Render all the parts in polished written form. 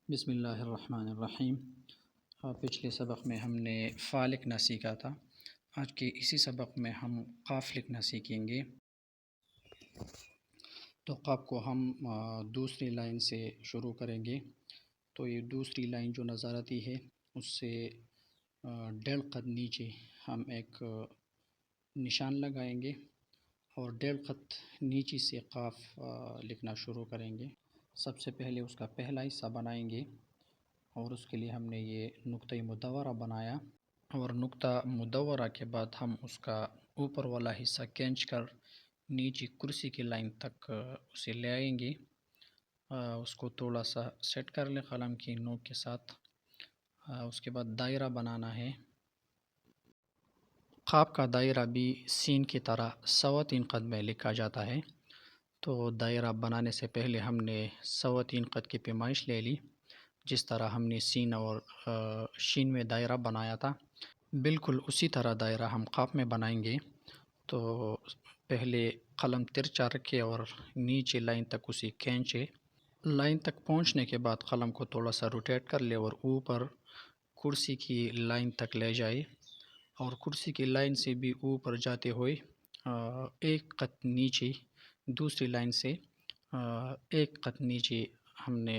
بسم اللہ الرحمن الرحیم۔ پچھلے سبق میں ہم نے فا لکھنا سیکھا تھا۔ آج کے اسی سبق میں ہم قاف لکھنا سیکھیں گے۔ تو قاف کو ہم دوسری لائن سے شروع کریں گے۔ تو یہ دوسری لائن جو نظر آتی ہے اس سے 1.5 قد نیچے ہم ایک نشان لگائیں گے اور 1.5 قد نیچے سے قاف لکھنا شروع کریں گے۔ سب سے پہلے اس کا پہلا حصہ بنائیں گے اور اس کے لیے ہم نے یہ نقطہ مدورہ بنایا، اور نقطہ مدورہ کے بعد ہم اس کا اوپر والا حصہ کھینچ کر نیچے کرسی کی لائن تک اسے لے آئیں گے۔ اس کو تھوڑا سا سیٹ کر لیں قلم کی نوک کے ساتھ۔ اس کے بعد دائرہ بنانا ہے۔ قاف کا دائرہ بھی سین کی طرح 3.25 قد میں لکھا جاتا ہے۔ تو دائرہ بنانے سے پہلے ہم نے 3.25 قد کی پیمائش لے لی، جس طرح ہم نے سین اور شین میں دائرہ بنایا تھا، بالکل اسی طرح دائرہ ہم قاف میں بنائیں گے۔ تو پہلے قلم ترچا رکھے اور نیچے لائن تک اسے کھینچے۔ لائن تک پہنچنے کے بعد قلم کو تھوڑا سا روٹیٹ کر لے اور اوپر کرسی کی لائن تک لے جائے، اور کرسی کی لائن سے بھی اوپر جاتے ہوئے 1 قد نیچے دوسری لائن سے 1 قد نیچے ہم نے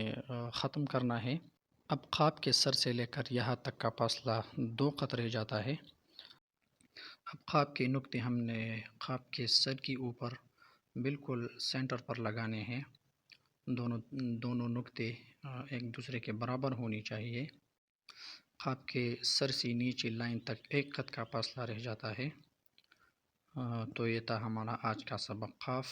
ختم کرنا ہے۔ اب قاف کے سر سے لے کر یہاں تک کا فاصلہ 2 قد رہ جاتا ہے۔ اب قاف کے نقطے ہم نے قاف کے سر کے اوپر بالکل سینٹر پر لگانے ہیں۔ دونوں نقطے ایک دوسرے کے برابر ہونی چاہیے۔ قاف کے سر سے نیچے لائن تک 1 قد کا فاصلہ رہ جاتا ہے۔ تو یہ تھا ہمارا آج کا سبق قاف۔